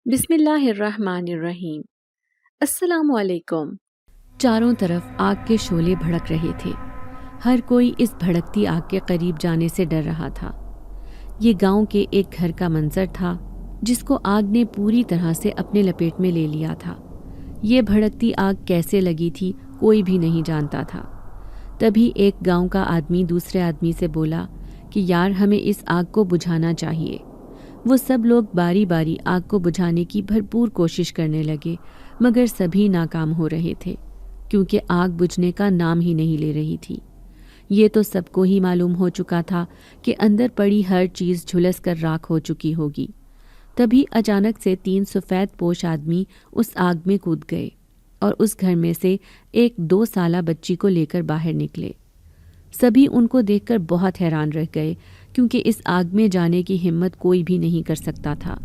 بسم اللہ الرحمن الرحیم۔ السلام علیکم۔ چاروں طرف آگ کے شعلے بھڑک رہے تھے۔ ہر کوئی اس بھڑکتی آگ کے قریب جانے سے ڈر رہا تھا۔ یہ گاؤں کے ایک گھر کا منظر تھا جس کو آگ نے پوری طرح سے اپنے لپیٹ میں لے لیا تھا۔ یہ بھڑکتی آگ کیسے لگی تھی کوئی بھی نہیں جانتا تھا۔ تبھی ایک گاؤں کا آدمی دوسرے آدمی سے بولا کہ یار ہمیں اس آگ کو بجھانا چاہیے۔ وہ سب لوگ باری باری آگ کو بجھانے کی بھرپور کوشش کرنے لگے مگر سبھی ناکام ہو رہے تھے کیونکہ آگ بجھنے کا نام ہی نہیں لے رہی تھی۔ یہ تو سب کو ہی معلوم ہو چکا تھا کہ اندر پڑی ہر چیز جھلس کر راکھ ہو چکی ہوگی۔ تبھی اچانک سے 3 سفید پوش آدمی اس آگ میں کود گئے اور اس گھر میں سے ایک 2 سالہ بچی کو لے کر باہر نکلے۔ سبھی ان کو دیکھ کر بہت حیران رہ گئے کیونکہ اس آگ میں جانے کی ہمت کوئی بھی نہیں کر سکتا تھا۔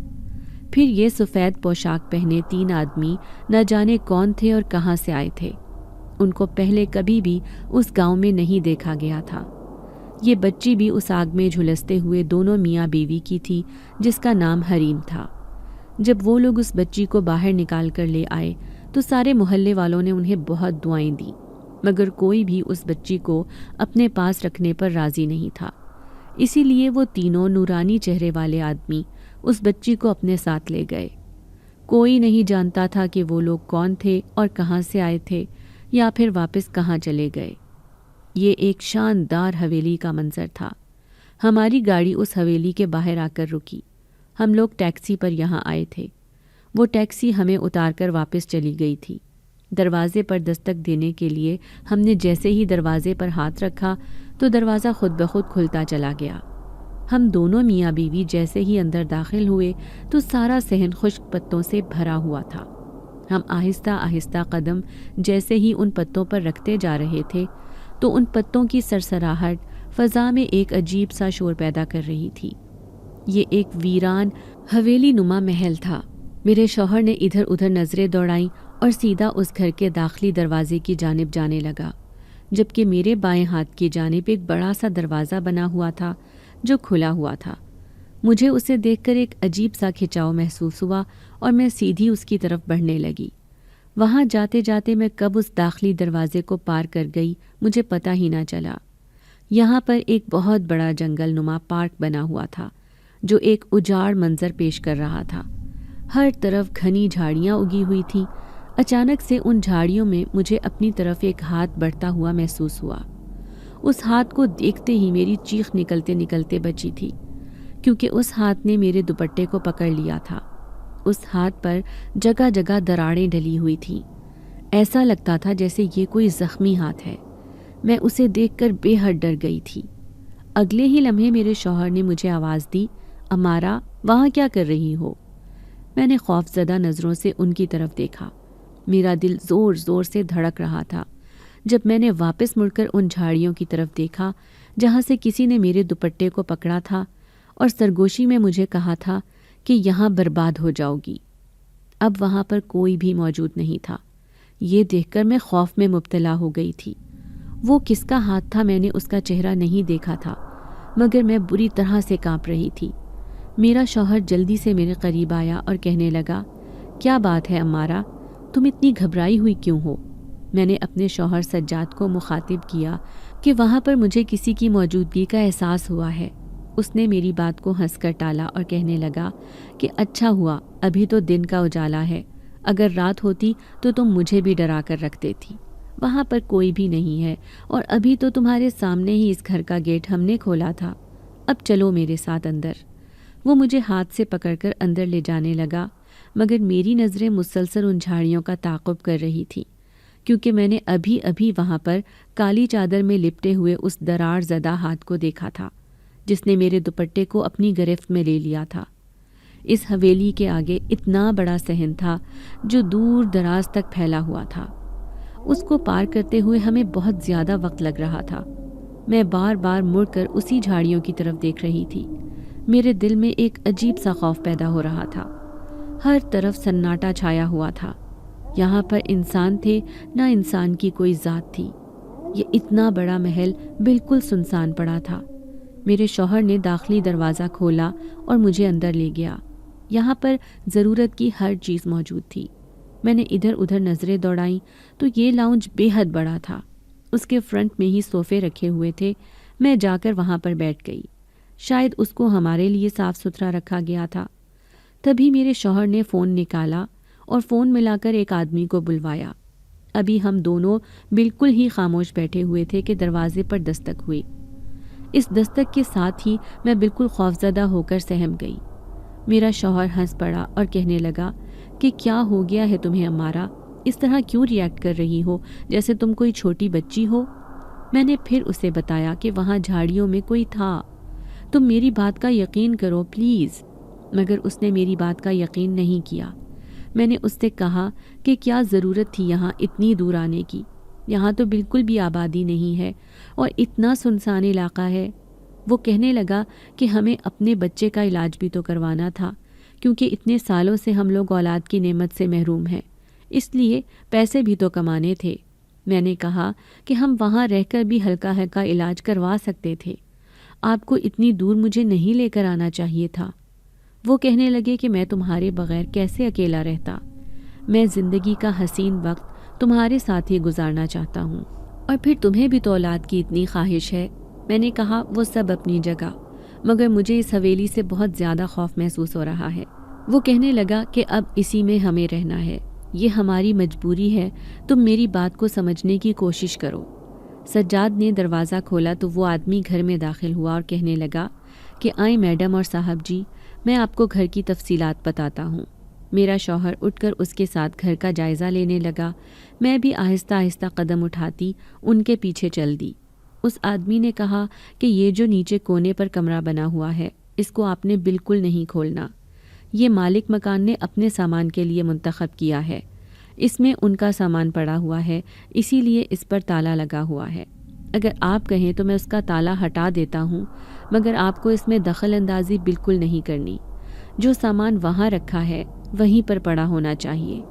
پھر یہ سفید پوشاک پہنے 3 آدمی نہ جانے کون تھے اور کہاں سے آئے تھے۔ ان کو پہلے کبھی بھی اس گاؤں میں نہیں دیکھا گیا تھا۔ یہ بچی بھی اس آگ میں جھلستے ہوئے دونوں میاں بیوی کی تھی جس کا نام حریم تھا۔ جب وہ لوگ اس بچی کو باہر نکال کر لے آئے تو سارے محلے والوں نے انہیں بہت دعائیں دیں مگر کوئی بھی اس بچی کو اپنے پاس رکھنے پر راضی نہیں تھا۔ اسی لیے وہ تینوں نورانی چہرے والے آدمی اس بچی کو اپنے ساتھ لے گئے۔ کوئی نہیں جانتا تھا کہ وہ لوگ کون تھے اور کہاں سے آئے تھے یا پھر واپس کہاں چلے گئے۔ یہ ایک شاندار حویلی کا منظر تھا۔ ہماری گاڑی اس حویلی کے باہر آ کر رکی۔ ہم لوگ ٹیکسی پر یہاں آئے تھے۔ وہ ٹیکسی ہمیں اتار کر واپس چلی گئی تھی۔ دروازے پر دستک دینے کے لیے ہم نے جیسے ہی دروازے پر ہاتھ رکھا تو دروازہ خود بخود کھلتا چلا گیا۔ ہم دونوں میاں بیوی جیسے ہی اندر داخل ہوئے تو سارا صحن خشک پتوں سے بھرا ہوا تھا۔ ہم آہستہ آہستہ قدم جیسے ہی ان پتوں پر رکھتے جا رہے تھے تو ان پتوں کی سرسراہٹ فضا میں ایک عجیب سا شور پیدا کر رہی تھی۔ یہ ایک ویران حویلی نما محل تھا۔ میرے شوہر نے ادھر ادھر نظریں دوڑائیں اور سیدھا اس گھر کے داخلی دروازے کی جانب جانے لگا، جبکہ میرے بائیں ہاتھ کی جانب ایک بڑا سا دروازہ بنا ہوا تھا جو کھلا ہوا تھا۔ مجھے اسے دیکھ کر ایک عجیب سا کھچاؤ محسوس ہوا اور میں سیدھی اس کی طرف بڑھنے لگی۔ وہاں جاتے جاتے میں کب اس داخلی دروازے کو پار کر گئی مجھے پتہ ہی نہ چلا۔ یہاں پر ایک بہت بڑا جنگل نما پارک بنا ہوا تھا جو ایک اجاڑ منظر پیش کر رہا تھا۔ ہر طرف گھنی جھاڑیاں اگی ہوئی تھیں۔ اچانک سے ان جھاڑیوں میں مجھے اپنی طرف ایک ہاتھ بڑھتا ہوا محسوس ہوا۔ اس ہاتھ کو دیکھتے ہی میری چیخ نکلتے نکلتے بچی تھی کیونکہ اس ہاتھ نے میرے دوپٹے کو پکڑ لیا تھا۔ اس ہاتھ پر جگہ جگہ دراڑیں ڈلی ہوئی تھیں۔ ایسا لگتا تھا جیسے یہ کوئی زخمی ہاتھ ہے۔ میں اسے دیکھ کر بے حد ڈر گئی تھی۔ اگلے ہی لمحے میرے شوہر نے مجھے آواز دی، امارا وہاں کیا کر رہی ہو؟ میں نے خوف زدہ نظروں سے ان کی طرف دیکھا۔ میرا دل زور زور سے دھڑک رہا تھا جب میں نے واپس مڑ کر ان جھاڑیوں کی طرف دیکھا جہاں سے کسی نے میرے دوپٹے کو پکڑا تھا اور سرگوشی میں مجھے کہا تھا کہ یہاں برباد ہو جاؤ گی۔ اب وہاں پر کوئی بھی موجود نہیں تھا۔ یہ دیکھ کر میں خوف میں مبتلا ہو گئی تھی۔ وہ کس کا ہاتھ تھا میں نے اس کا چہرہ نہیں دیکھا تھا مگر میں بری طرح سے کانپ رہی تھی۔ میرا شوہر جلدی سے میرے قریب آیا اور کہنے لگا، کیا بات ہے امارا، تم اتنی گھبرائی ہوئی کیوں ہو؟ میں نے اپنے شوہر سجاد کو مخاطب کیا کہ وہاں پر مجھے کسی کی موجودگی کا احساس ہوا ہے۔ اس نے میری بات کو ہنس کر ٹالا اور کہنے لگا کہ اچھا ہوا ابھی تو دن کا اجالا ہے، اگر رات ہوتی تو تم مجھے بھی ڈرا کر رکھ دیتی۔ وہاں پر کوئی بھی نہیں ہے اور ابھی تو تمہارے سامنے ہی اس گھر کا گیٹ ہم نے کھولا تھا۔ اب چلو میرے ساتھ اندر۔ وہ مجھے ہاتھ سے پکڑ کر اندر لے جانے لگا مگر میری نظریں مسلسل ان جھاڑیوں کا تعاقب کر رہی تھیں کیونکہ میں نے ابھی ابھی وہاں پر کالی چادر میں لپٹے ہوئے اس دراڑ زدہ ہاتھ کو دیکھا تھا جس نے میرے دوپٹے کو اپنی گرفت میں لے لیا تھا۔ اس حویلی کے آگے اتنا بڑا صحن تھا جو دور دراز تک پھیلا ہوا تھا۔ اس کو پار کرتے ہوئے ہمیں بہت زیادہ وقت لگ رہا تھا۔ میں بار بار مڑ کر اسی جھاڑیوں کی طرف دیکھ رہی تھی۔ میرے دل میں ایک عجیب سا خوف پیدا ہو رہا تھا۔ ہر طرف سناٹا چھایا ہوا تھا۔ یہاں پر انسان تھے نہ انسان کی کوئی ذات تھی۔ یہ اتنا بڑا محل بالکل سنسان پڑا تھا۔ میرے شوہر نے داخلی دروازہ کھولا اور مجھے اندر لے گیا۔ یہاں پر ضرورت کی ہر چیز موجود تھی۔ میں نے ادھر ادھر نظریں دوڑائیں تو یہ لاؤنج بے حد بڑا تھا۔ اس کے فرنٹ میں ہی صوفے رکھے ہوئے تھے۔ میں جا کر وہاں پر بیٹھ گئی۔ شاید اس کو ہمارے لیے صاف ستھرا رکھا گیا تھا۔ تبھی میرے شوہر نے فون نکالا اور فون ملا کر ایک آدمی کو بلوایا۔ ابھی ہم دونوں بالکل ہی خاموش بیٹھے ہوئے تھے کہ دروازے پر دستک ہوئی۔ اس دستک کے ساتھ ہی میں بالکل خوفزدہ ہو کر سہم گئی۔ میرا شوہر ہنس پڑا اور کہنے لگا کہ کیا ہو گیا ہے تمہیں امارہ؟ اس طرح کیوں ریئیکٹ کر رہی ہو جیسے تم کوئی چھوٹی بچی ہو؟ میں نے پھر اسے بتایا کہ وہاں جھاڑیوں میں کوئی تھا، تم میری بات کا یقین کرو پلیز۔ مگر اس نے میری بات کا یقین نہیں کیا۔ میں نے اس سے کہا کہ کیا ضرورت تھی یہاں اتنی دور آنے کی؟ یہاں تو بالکل بھی آبادی نہیں ہے اور اتنا سنسان علاقہ ہے۔ وہ کہنے لگا کہ ہمیں اپنے بچے کا علاج بھی تو کروانا تھا، کیونکہ اتنے سالوں سے ہم لوگ اولاد کی نعمت سے محروم ہیں، اس لیے پیسے بھی تو کمانے تھے۔ میں نے کہا کہ ہم وہاں رہ کر بھی ہلکا ہلکا علاج کروا سکتے تھے، آپ کو اتنی دور مجھے نہیں لے کر آنا چاہیے تھا۔ وہ کہنے لگے کہ میں تمہارے بغیر کیسے اکیلا رہتا، میں زندگی کا حسین وقت تمہارے ساتھ ہی گزارنا چاہتا ہوں، اور پھر تمہیں بھی تو اولاد کی اتنی خواہش ہے۔ میں نے کہا وہ سب اپنی جگہ، مگر مجھے اس حویلی سے بہت زیادہ خوف محسوس ہو رہا ہے۔ وہ کہنے لگا کہ اب اسی میں ہمیں رہنا ہے، یہ ہماری مجبوری ہے، تم میری بات کو سمجھنے کی کوشش کرو۔ سجاد نے دروازہ کھولا تو وہ آدمی گھر میں داخل ہوا اور کہنے لگا کہ آئیں میڈم اور صاحب جی، میں آپ کو گھر کی تفصیلات بتاتا ہوں۔ میرا شوہر اٹھ کر اس کے ساتھ گھر کا جائزہ لینے لگا۔ میں بھی آہستہ آہستہ قدم اٹھاتی ان کے پیچھے چل دی۔ اس آدمی نے کہا کہ یہ جو نیچے کونے پر کمرہ بنا ہوا ہے، اس کو آپ نے بالکل نہیں کھولنا، یہ مالک مکان نے اپنے سامان کے لیے منتخب کیا ہے، اس میں ان کا سامان پڑا ہوا ہے، اسی لیے اس پر تالا لگا ہوا ہے۔ اگر آپ کہیں تو میں اس کا تالا ہٹا دیتا ہوں، مگر آپ کو اس میں دخل اندازی بالکل نہیں کرنی۔ جو سامان وہاں رکھا ہے وہیں پر پڑا ہونا چاہیے۔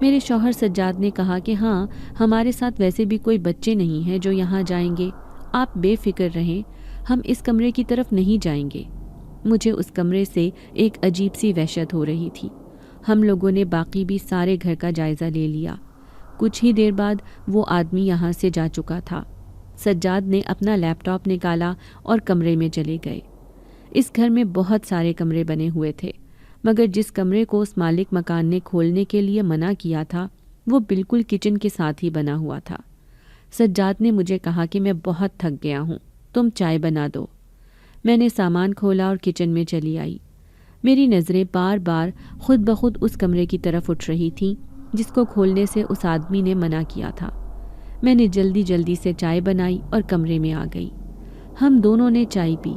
میرے شوہر سجاد نے کہا کہ ہاں، ہمارے ساتھ ویسے بھی کوئی بچے نہیں ہیں جو یہاں جائیں گے، آپ بے فکر رہیں، ہم اس کمرے کی طرف نہیں جائیں گے۔ مجھے اس کمرے سے ایک عجیب سی وحشت ہو رہی تھی۔ ہم لوگوں نے باقی بھی سارے گھر کا جائزہ لے لیا۔ کچھ ہی دیر بعد وہ آدمی یہاں سے جا چکا تھا۔ سجاد نے اپنا لیپ ٹاپ نکالا اور کمرے میں چلے گئے۔ اس گھر میں بہت سارے کمرے بنے ہوئے تھے، مگر جس کمرے کو اس مالک مکان نے کھولنے کے لیے منع کیا تھا وہ بالکل کچن کے ساتھ ہی بنا ہوا تھا۔ سجاد نے مجھے کہا کہ میں بہت تھک گیا ہوں، تم چائے بنا دو۔ میں نے سامان کھولا اور کچن میں چلی آئی۔ میری نظریں بار بار خود بخود اس کمرے کی طرف اٹھ رہی تھیں جس کو کھولنے سے اس آدمی نے منع کیا تھا۔ میں نے جلدی جلدی سے چائے بنائی اور کمرے میں آ گئی۔ ہم دونوں نے چائے پی۔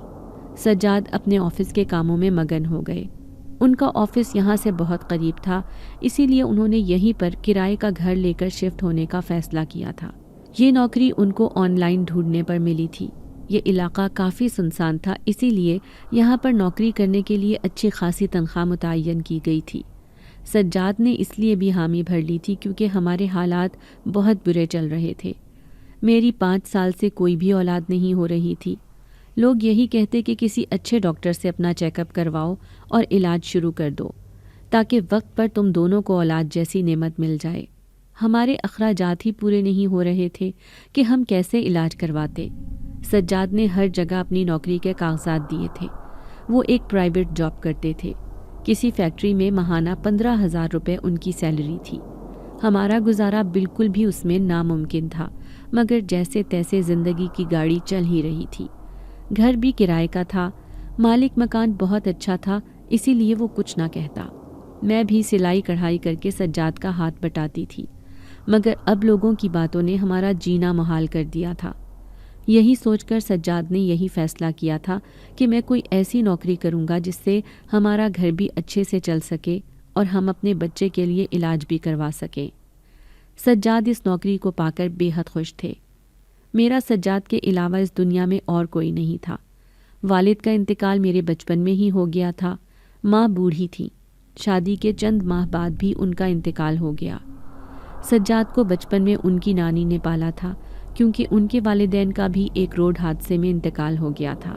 سجاد اپنے آفس کے کاموں میں مگن ہو گئے۔ ان کا آفس یہاں سے بہت قریب تھا، اسی لیے انہوں نے یہیں پر کرائے کا گھر لے کر شفٹ ہونے کا فیصلہ کیا تھا۔ یہ نوکری ان کو آن لائن ڈھونڈنے پر ملی تھی۔ یہ علاقہ کافی سنسان تھا، اسی لیے یہاں پر نوکری کرنے کے لیے اچھی خاصی تنخواہ متعین کی گئی تھی۔ سجاد نے اس لیے بھی حامی بھر لی تھی کیونکہ ہمارے حالات بہت برے چل رہے تھے۔ میری 5 سال سے کوئی بھی اولاد نہیں ہو رہی تھی۔ لوگ یہی کہتے کہ کسی اچھے ڈاکٹر سے اپنا چیک اپ کرواؤ اور علاج شروع کر دو تاکہ وقت پر تم دونوں کو اولاد جیسی نعمت مل جائے۔ ہمارے اخراجات ہی پورے نہیں ہو رہے تھے کہ ہم کیسے علاج کرواتے۔ سجاد نے ہر جگہ اپنی نوکری کے کاغذات دیے تھے۔ وہ ایک پرائیویٹ جاب کرتے تھے، کسی فیکٹری میں ماہانہ 15,000 روپے ان کی سیلری تھی۔ ہمارا گزارا بالکل بھی اس میں ناممکن تھا، مگر جیسے تیسے زندگی کی گاڑی چل ہی رہی تھی۔ گھر بھی کرائے کا تھا، مالک مکان بہت اچھا تھا، اسی لیے وہ کچھ نہ کہتا۔ میں بھی سلائی کڑھائی کر کے سجاد کا ہاتھ بٹاتی تھی، مگر اب لوگوں کی باتوں نے ہمارا جینا محال کر دیا تھا۔ یہی سوچ کر سجاد نے یہی فیصلہ کیا تھا کہ میں کوئی ایسی نوکری کروں گا جس سے ہمارا گھر بھی اچھے سے چل سکے اور ہم اپنے بچے کے لیے علاج بھی کروا سکیں۔ سجاد اس نوکری کو پا کر بے حد خوش تھے۔ میرا سجاد کے علاوہ اس دنیا میں اور کوئی نہیں تھا۔ والد کا انتقال میرے بچپن میں ہی ہو گیا تھا۔ ماں بوڑھی تھی، شادی کے چند ماہ بعد بھی ان کا انتقال ہو گیا۔ سجاد کو بچپن میں ان کی نانی نے پالا تھا، کیونکہ ان کے والدین کا بھی ایک روڈ حادثے میں انتقال ہو گیا تھا۔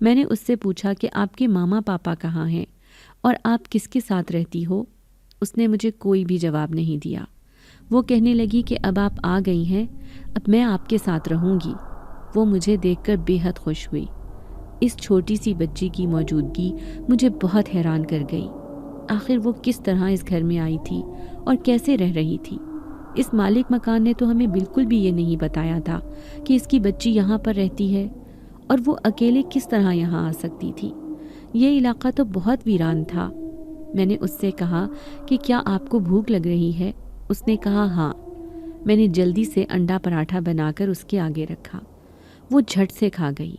میں نے اس سے پوچھا کہ آپ کے ماما پاپا کہاں ہیں اور آپ کس کے ساتھ رہتی ہو؟ اس نے مجھے کوئی بھی جواب نہیں دیا۔ وہ کہنے لگی کہ اب آپ آ گئی ہیں، اب میں آپ کے ساتھ رہوں گی۔ وہ مجھے دیکھ کر بے حد خوش ہوئی۔ اس چھوٹی سی بچی کی موجودگی مجھے بہت حیران کر گئی۔ آخر وہ کس طرح اس گھر میں آئی تھی اور کیسے رہ رہی تھی؟ اس مالک مکان نے تو ہمیں بالکل بھی یہ نہیں بتایا تھا کہ اس کی بچی یہاں پر رہتی ہے، اور وہ اکیلے کس طرح یہاں آ سکتی تھی؟ یہ علاقہ تو بہت ویران تھا۔ میں نے اس سے کہا کہ کیا آپ کو بھوک لگ رہی ہے؟ اس نے کہا ہاں۔ میں نے جلدی سے انڈا پراٹھا بنا کر اس کے آگے رکھا۔ وہ جھٹ سے کھا گئی۔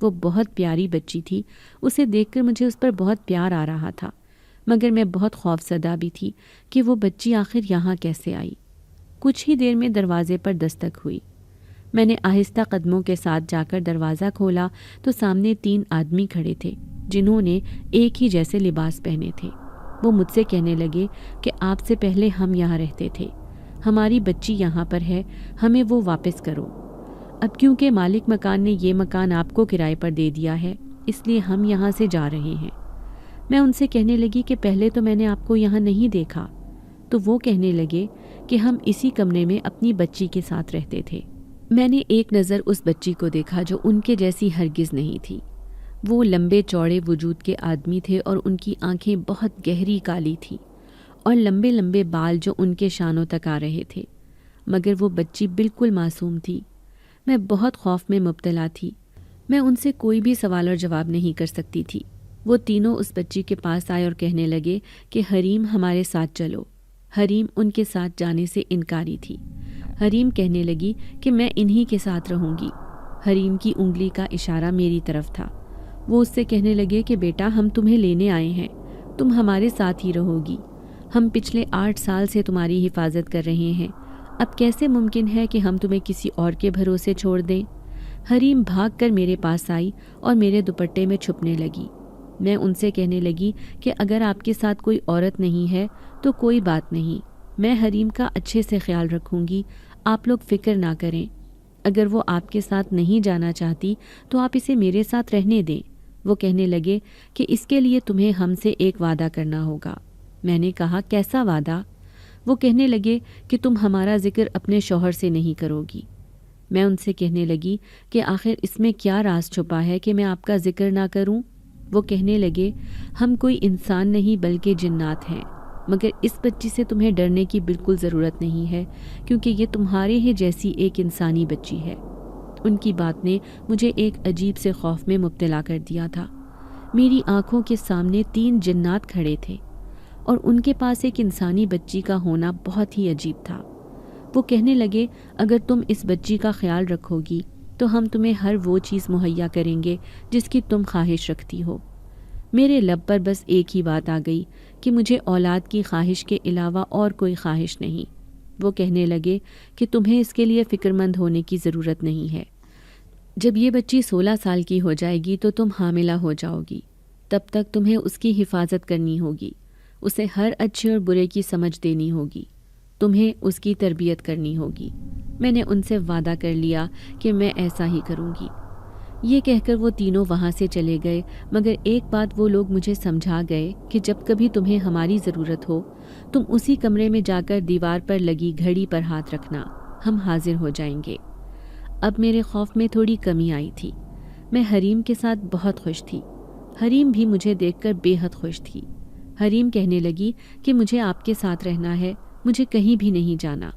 وہ بہت پیاری بچی تھی، اسے دیکھ کر مجھے اس پر بہت پیار آ رہا تھا، مگر میں بہت خوفزدہ بھی تھی کہ وہ بچی آخر یہاں کیسے آئی۔ کچھ ہی دیر میں دروازے پر دستک ہوئی۔ میں نے آہستہ قدموں کے ساتھ جا کر دروازہ کھولا تو سامنے 3 آدمی کھڑے تھے جنہوں نے ایک ہی جیسے لباس پہنے تھے۔ وہ مجھ سے کہنے لگے کہ آپ سے پہلے ہم یہاں رہتے تھے، ہماری بچی یہاں پر ہے، ہمیں وہ واپس کرو۔ اب کیونکہ مالک مکان نے یہ مکان آپ کو کرائے پر دے دیا ہے، اس لیے ہم یہاں سے جا رہے ہیں۔ میں ان سے کہنے لگی کہ پہلے تو میں نے آپ کو یہاں نہیں دیکھا۔ تو وہ کہنے لگے کہ ہم اسی کمرے میں اپنی بچی کے ساتھ رہتے تھے۔ میں نے ایک نظر اس بچی کو دیکھا جو ان کے جیسی ہرگز نہیں تھی۔ وہ لمبے چوڑے وجود کے آدمی تھے اور ان کی آنکھیں بہت گہری کالی تھیں اور لمبے لمبے بال جو ان کے شانوں تک آ رہے تھے، مگر وہ بچی بالکل معصوم تھی۔ میں بہت خوف میں مبتلا تھی۔ میں ان سے کوئی بھی سوال اور جواب نہیں کر سکتی تھی۔ وہ تینوں اس بچی کے پاس آئے اور کہنے لگے کہ حریم ہمارے ساتھ چلو۔ حریم ان کے ساتھ جانے سے انکاری تھی۔ حریم کہنے لگی کہ میں انہی کے ساتھ رہوں گی۔ حریم کی انگلی کا اشارہ میری طرف تھا۔ وہ اس سے کہنے لگے کہ بیٹا ہم تمہیں لینے آئے ہیں، تم ہمارے ساتھ ہی رہو گی۔ ہم پچھلے 8 سال سے تمہاری حفاظت کر رہے ہیں، اب کیسے ممکن ہے کہ ہم تمہیں کسی اور کے بھروسے چھوڑ دیں؟ حریم بھاگ کر میرے پاس آئی اور میرے دوپٹے میں چھپنے لگی۔ میں ان سے کہنے لگی کہ اگر آپ کے ساتھ کوئی عورت نہیں ہے تو کوئی بات نہیں، میں حریم کا اچھے سے خیال رکھوں گی، آپ لوگ فکر نہ کریں۔ اگر وہ آپ کے ساتھ نہیں جانا چاہتی تو آپ اسے میرے ساتھ رہنے دیں۔ وہ کہنے لگے کہ اس کے لیے تمہیں ہم سے ایک وعدہ کرنا ہوگا۔ میں نے کہا کیسا وعدہ؟ وہ کہنے لگے کہ تم ہمارا ذکر اپنے شوہر سے نہیں کرو گی۔ میں ان سے کہنے لگی کہ آخر اس میں کیا راز چھپا ہے کہ میں آپ کا ذکر نہ کروں؟ وہ کہنے لگے ہم کوئی انسان نہیں بلکہ جنات ہیں، مگر اس بچی سے تمہیں ڈرنے کی بالکل ضرورت نہیں ہے کیونکہ یہ تمہارے ہی جیسی ایک انسانی بچی ہے۔ ان کی بات نے مجھے ایک عجیب سے خوف میں مبتلا کر دیا تھا۔ میری آنکھوں کے سامنے 3 جنات کھڑے تھے اور ان کے پاس ایک انسانی بچی کا ہونا بہت ہی عجیب تھا۔ وہ کہنے لگے اگر تم اس بچی کا خیال رکھو گی تو ہم تمہیں ہر وہ چیز مہیا کریں گے جس کی تم خواہش رکھتی ہو۔ میرے لب پر بس ایک ہی بات آ گئی کہ مجھے اولاد کی خواہش کے علاوہ اور کوئی خواہش نہیں۔ وہ کہنے لگے کہ تمہیں اس کے لیے فکر مند ہونے کی ضرورت نہیں ہے۔ جب یہ بچی 16 سال کی ہو جائے گی تو تم حاملہ ہو جاؤ گی، تب تک تمہیں اس کی حفاظت کرنی ہوگی، اسے ہر اچھے اور برے کی سمجھ دینی ہوگی، تمہیں اس کی تربیت کرنی ہوگی۔ میں نے ان سے وعدہ کر لیا کہ میں ایسا ہی کروں گی۔ یہ کہہ کر وہ تینوں وہاں سے چلے گئے، مگر ایک بات وہ لوگ مجھے سمجھا گئے کہ جب کبھی تمہیں ہماری ضرورت ہو تم اسی کمرے میں جا کر دیوار پر لگی گھڑی پر ہاتھ رکھنا، ہم حاضر ہو جائیں گے۔ اب میرے خوف میں تھوڑی کمی آئی تھی۔ میں حریم کے ساتھ بہت خوش تھی۔ حریم بھی مجھے دیکھ کر بے حد خوش تھی۔ حریم کہنے لگی کہ مجھے آپ کے ساتھ رہنا ہے، مجھے کہیں بھی نہیں جانا۔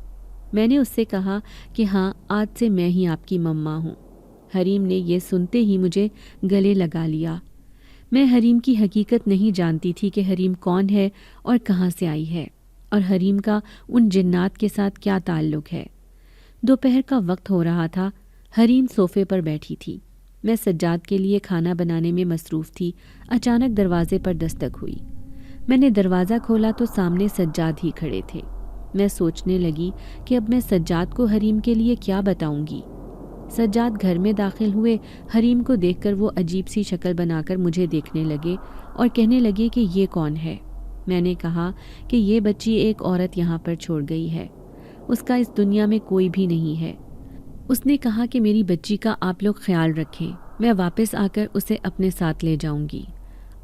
میں نے اس سے کہا کہ ہاں آج سے میں ہی آپ کی مما ہوں۔ حریم نے یہ سنتے ہی مجھے گلے لگا لیا۔ میں حریم کی حقیقت نہیں جانتی تھی کہ حریم کون ہے اور کہاں سے آئی ہے اور حریم کا ان جنات کے ساتھ کیا تعلق ہے۔ دوپہر کا وقت ہو رہا تھا۔ حریم صوفے پر بیٹھی تھی، میں سجاد کے لیے کھانا بنانے میں مصروف تھی۔ اچانک دروازے پر دستک ہوئی۔ میں نے دروازہ کھولا تو سامنے سجاد ہی کھڑے تھے۔ میں سوچنے لگی کہ اب میں سجاد کو حریم کے لیے کیا بتاؤں گی۔ سجاد گھر میں داخل ہوئے، حریم کو دیکھ کر وہ عجیب سی شکل بنا کر مجھے دیکھنے لگے اور کہنے لگے کہ یہ کون ہے؟ میں نے کہا کہ یہ بچی ایک عورت یہاں پر چھوڑ گئی ہے، اس کا اس دنیا میں کوئی بھی نہیں ہے۔ اس نے کہا کہ میری بچی کا آپ لوگ خیال رکھیں، میں واپس آ کر اسے اپنے ساتھ لے جاؤں گی۔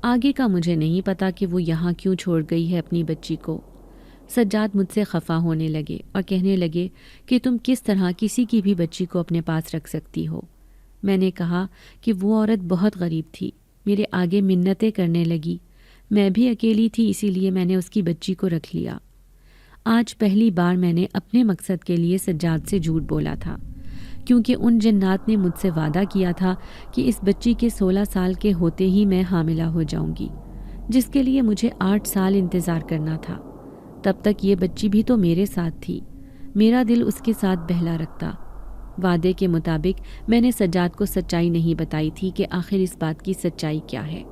آگے کا مجھے نہیں پتا کہ وہ یہاں کیوں چھوڑ گئی ہے اپنی بچی کو۔ سجاد مجھ سے خفا ہونے لگے اور کہنے لگے کہ تم کس طرح کسی کی بھی بچی کو اپنے پاس رکھ سکتی ہو۔ میں نے کہا کہ وہ عورت بہت غریب تھی، میرے آگے منتیں کرنے لگی۔ میں بھی اکیلی تھی، اسی لیے میں نے اس کی بچی کو رکھ لیا۔ آج پہلی بار میں نے اپنے مقصد کے لیے سجاد سے جھوٹ بولا تھا، کیونکہ ان جنات نے مجھ سے وعدہ کیا تھا کہ اس بچی کے 16 سال کے ہوتے ہی میں حاملہ ہو جاؤں گی، جس کے لیے مجھے 8 سال انتظار کرنا تھا۔ تب تک یہ بچی بھی تو میرے ساتھ تھی، میرا دل اس کے ساتھ بہلا رکھتا۔ وعدے کے مطابق میں نے سجاد کو سچائی نہیں بتائی تھی کہ آخر اس بات کی سچائی کیا ہے۔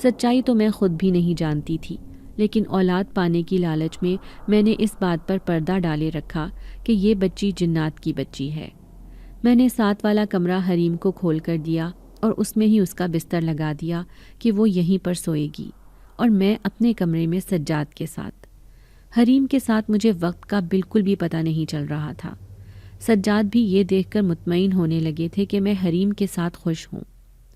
سچائی تو میں خود بھی نہیں جانتی تھی، لیکن اولاد پانے کی لالچ میں نے اس بات پر پردہ ڈالے رکھا کہ یہ بچی جنات کی بچی ہے۔ میں نے ساتھ والا کمرہ حریم کو کھول کر دیا اور اس میں ہی اس کا بستر لگا دیا کہ وہ یہیں پر سوئے گی، اور میں اپنے کمرے میں سجاد کے ساتھ۔ حریم کے ساتھ مجھے وقت کا بالکل بھی پتہ نہیں چل رہا تھا۔ سجاد بھی یہ دیکھ کر مطمئن ہونے لگے تھے کہ میں حریم کے ساتھ خوش ہوں۔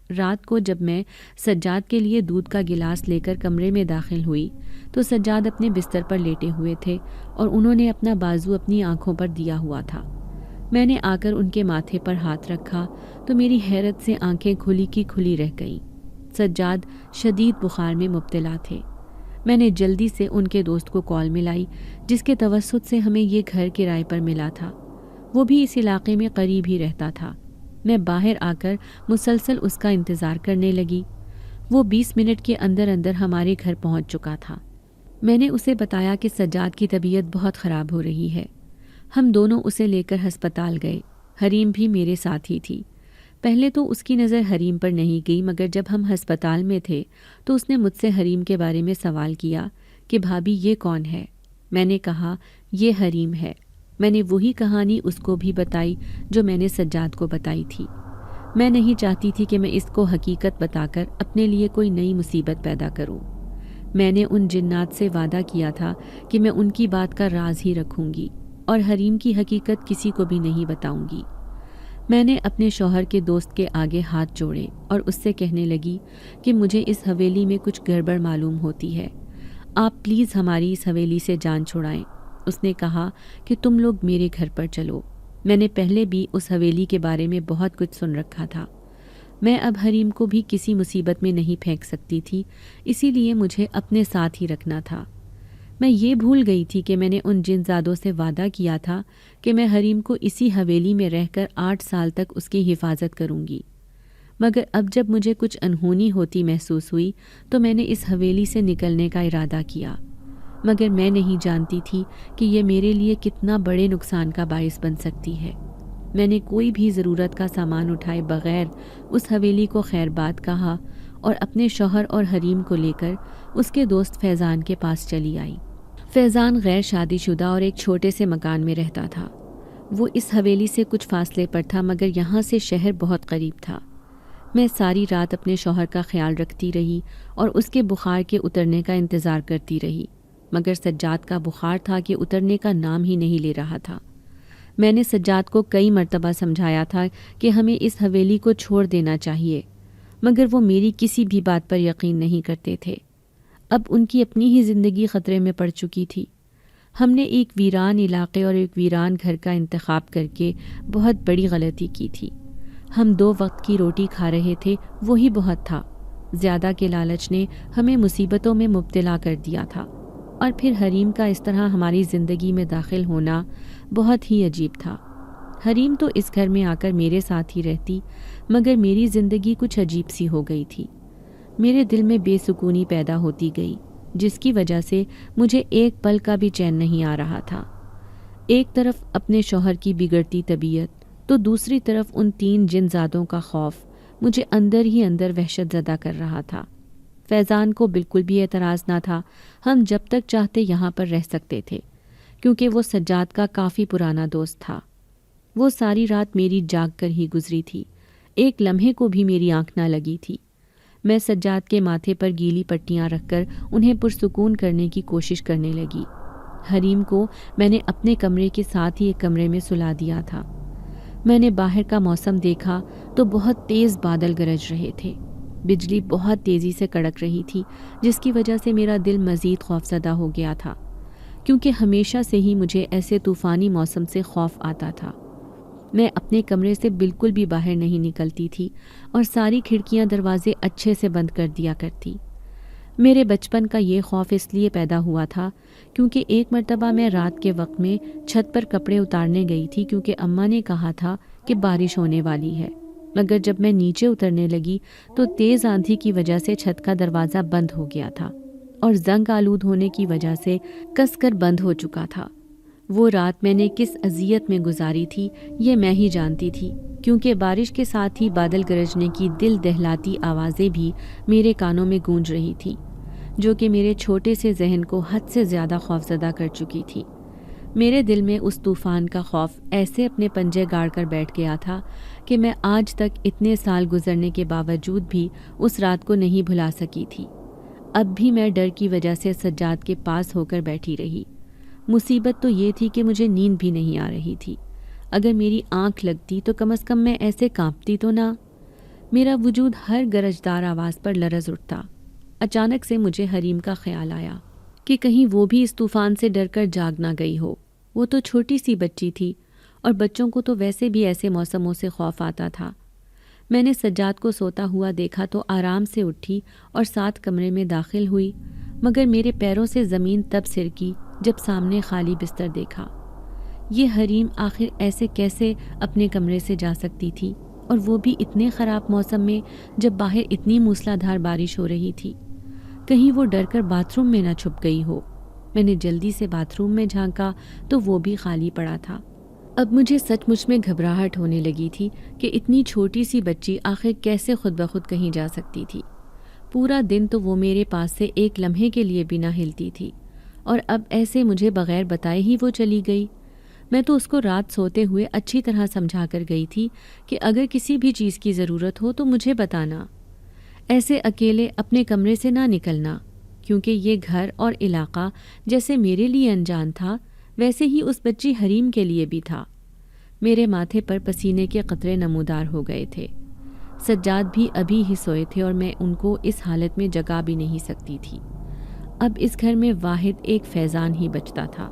رات کو جب میں سجاد کے لیے دودھ کا گلاس لے کر کمرے میں داخل ہوئی تو سجاد اپنے بستر پر لیٹے ہوئے تھے اور انہوں نے اپنا بازو اپنی آنکھوں پر دیا ہوا تھا۔ میں نے آ کر ان کے ماتھے پر ہاتھ رکھا تو میری حیرت سے آنکھیں کھلی کی کھلی رہ گئیں۔ سجاد شدید بخار میں مبتلا تھے۔ میں نے جلدی سے ان کے دوست کو کال ملائی جس کے توسط سے ہمیں یہ گھر کرائے پر ملا تھا۔ وہ بھی اس علاقے میں قریب ہی رہتا تھا۔ میں باہر آ کر مسلسل اس کا انتظار کرنے لگی۔ وہ 20 منٹ کے اندر اندر ہمارے گھر پہنچ چکا تھا۔ میں نے اسے بتایا کہ سجاد کی طبیعت بہت خراب ہو رہی ہے۔ ہم دونوں اسے لے کر ہسپتال گئے۔ حریم بھی میرے ساتھ ہی تھی۔ پہلے تو اس کی نظر حریم پر نہیں گئی، مگر جب ہم ہسپتال میں تھے تو اس نے مجھ سے حریم کے بارے میں سوال کیا کہ بھابی یہ کون ہے؟ میں نے کہا یہ حریم ہے۔ میں نے وہی کہانی اس کو بھی بتائی جو میں نے سجاد کو بتائی تھی۔ میں نہیں چاہتی تھی کہ میں اس کو حقیقت بتا کر اپنے لیے کوئی نئی مصیبت پیدا کروں۔ میں نے ان جنات سے وعدہ کیا تھا کہ میں ان کی بات کا راز ہی رکھوں گی اور حریم کی حقیقت کسی کو بھی نہیں بتاؤں گی۔ میں نے اپنے شوہر کے دوست کے آگے ہاتھ جوڑے اور اس سے کہنے لگی کہ مجھے اس حویلی میں کچھ گڑبڑ معلوم ہوتی ہے، آپ پلیز ہماری اس حویلی سے جان چھڑائیں۔ اس نے کہا کہ تم لوگ میرے گھر پر چلو۔ میں نے پہلے بھی اس حویلی کے بارے میں بہت کچھ سن رکھا تھا۔ میں اب حریم کو بھی کسی مصیبت میں نہیں پھینک سکتی تھی، اسی لیے مجھے اپنے ساتھ ہی رکھنا تھا۔ میں یہ بھول گئی تھی کہ میں نے ان جن زادوں سے وعدہ کیا تھا کہ میں حریم کو اسی حویلی میں رہ کر 8 سال تک اس کی حفاظت کروں گی، مگر اب جب مجھے کچھ انہونی ہوتی محسوس ہوئی تو میں نے اس حویلی سے نکلنے کا ارادہ کیا، مگر میں نہیں جانتی تھی کہ یہ میرے لیے کتنا بڑے نقصان کا باعث بن سکتی ہے۔ میں نے کوئی بھی ضرورت کا سامان اٹھائے بغیر اس حویلی کو خیر باد کہا اور اپنے شوہر اور حریم کو لے کر اس کے دوست فیضان کے پاس چلی آئی۔ فیضان غیر شادی شدہ اور ایک چھوٹے سے مکان میں رہتا تھا۔ وہ اس حویلی سے کچھ فاصلے پر تھا، مگر یہاں سے شہر بہت قریب تھا۔ میں ساری رات اپنے شوہر کا خیال رکھتی رہی اور اس کے بخار کے اترنے کا انتظار کرتی رہی، مگر سجاد کا بخار تھا کہ اترنے کا نام ہی نہیں لے رہا تھا۔ میں نے سجاد کو کئی مرتبہ سمجھایا تھا کہ ہمیں اس حویلی کو چھوڑ دینا چاہیے، مگر وہ میری کسی بھی بات پر یقین نہیں کرتے تھے۔ اب ان کی اپنی ہی زندگی خطرے میں پڑ چکی تھی۔ ہم نے ایک ویران علاقے اور ایک ویران گھر کا انتخاب کر کے بہت بڑی غلطی کی تھی۔ ہم 2 وقت کی روٹی کھا رہے تھے، وہی بہت تھا۔ زیادہ کے لالچ نے ہمیں مصیبتوں میں مبتلا کر دیا تھا، اور پھر حریم کا اس طرح ہماری زندگی میں داخل ہونا بہت ہی عجیب تھا۔ حریم تو اس گھر میں آ کر میرے ساتھ ہی رہتی، مگر میری زندگی کچھ عجیب سی ہو گئی تھی۔ میرے دل میں بے سکونی پیدا ہوتی گئی، جس کی وجہ سے مجھے ایک پل کا بھی چین نہیں آ رہا تھا۔ ایک طرف اپنے شوہر کی بگڑتی طبیعت تو دوسری طرف ان 3 جن زادوں کا خوف مجھے اندر ہی اندر وحشت زدہ کر رہا تھا۔ فیضان کو بالکل بھی اعتراض نہ تھا، ہم جب تک چاہتے یہاں پر رہ سکتے تھے، کیونکہ وہ سجاد کا کافی پرانا دوست تھا۔ وہ ساری رات میری جاگ کر ہی گزری تھی، ایک لمحے کو بھی میری آنکھ نہ لگی تھی۔ میں سجاد کے ماتھے پر گیلی پٹیاں رکھ کر انہیں پرسکون کرنے کی کوشش کرنے لگی۔ حریم کو میں نے اپنے کمرے کے ساتھ ہی ایک کمرے میں سلا دیا تھا۔ میں نے باہر کا موسم دیکھا تو بہت تیز بادل گرج رہے تھے۔ بجلی بہت تیزی سے کڑک رہی تھی، جس کی وجہ سے میرا دل مزید خوفزدہ ہو گیا تھا، کیونکہ ہمیشہ سے ہی مجھے ایسے طوفانی موسم سے خوف آتا تھا۔ میں اپنے کمرے سے بالکل بھی باہر نہیں نکلتی تھی اور ساری کھڑکیاں دروازے اچھے سے بند کر دیا کرتی۔ میرے بچپن کا یہ خوف اس لیے پیدا ہوا تھا کیونکہ ایک مرتبہ میں رات کے وقت میں چھت پر کپڑے اتارنے گئی تھی، کیونکہ اماں نے کہا تھا کہ بارش ہونے والی ہے، مگر جب میں نیچے اترنے لگی تو تیز آندھی کی وجہ سے چھت کا دروازہ بند ہو گیا تھا اور زنگ آلود ہونے کی وجہ سے کس کر بند ہو چکا تھا۔ وہ رات میں نے کس اذیت میں گزاری تھی یہ میں ہی جانتی تھی، کیونکہ بارش کے ساتھ ہی بادل گرجنے کی دل دہلاتی آوازیں بھی میرے کانوں میں گونج رہی تھی، جو کہ میرے چھوٹے سے ذہن کو حد سے زیادہ خوفزدہ کر چکی تھی۔ میرے دل میں اس طوفان کا خوف ایسے اپنے پنجے گاڑ کر بیٹھ گیا تھا کہ میں آج تک اتنے سال گزرنے کے باوجود بھی اس رات کو نہیں بھلا سکی تھی۔ اب بھی میں ڈر کی وجہ سے سجاد کے پاس ہو کر بیٹھی رہی۔ مصیبت تو یہ تھی کہ مجھے نیند بھی نہیں آ رہی تھی۔ اگر میری آنکھ لگتی تو کم از کم میں ایسے کانپتی تو نہ۔ میرا وجود ہر گرجدار آواز پر لرز اٹھتا۔ اچانک سے مجھے حریم کا خیال آیا کہ کہیں وہ بھی اس طوفان سے ڈر کر جاگ نہ گئی ہو۔ وہ تو چھوٹی سی بچی تھی اور بچوں کو تو ویسے بھی ایسے موسموں سے خوف آتا تھا۔ میں نے سجاد کو سوتا ہوا دیکھا تو آرام سے اٹھی اور ساتھ کمرے میں داخل ہوئی، مگر میرے پیروں سے زمین تب سرکی جب سامنے خالی بستر دیکھا۔ یہ حریم آخر ایسے کیسے اپنے کمرے سے جا سکتی تھی، اور وہ بھی اتنے خراب موسم میں جب باہر اتنی موسلا دھار بارش ہو رہی تھی؟ کہیں وہ ڈر کر باتھ روم میں نہ چھپ گئی ہو۔ میں نے جلدی سے باتھ روم میں جھانکا تو وہ بھی خالی پڑا تھا۔ اب مجھے سچ مچ میں گھبراہٹ ہونے لگی تھی کہ اتنی چھوٹی سی بچی آخر کیسے خود بخود کہیں جا سکتی تھی۔ پورا دن تو وہ میرے پاس سے ایک لمحے کے لیے بھی نہ ہلتی تھی، اور اب ایسے مجھے بغیر بتائے ہی وہ چلی گئی۔ میں تو اس کو رات سوتے ہوئے اچھی طرح سمجھا کر گئی تھی کہ اگر کسی بھی چیز کی ضرورت ہو تو مجھے بتانا، ایسے اکیلے اپنے کمرے سے نہ نکلنا، کیونکہ یہ گھر اور علاقہ جیسے میرے لیے انجان تھا ویسے ہی اس بچی حریم کے لیے بھی تھا۔ میرے ماتھے پر پسینے کے قطرے نمودار ہو گئے تھے۔ سجاد بھی ابھی ہی سوئے تھے اور میں ان کو اس حالت میں جگا بھی نہیں سکتی تھی۔ اب اس گھر میں واحد ایک فیضان ہی بچتا تھا،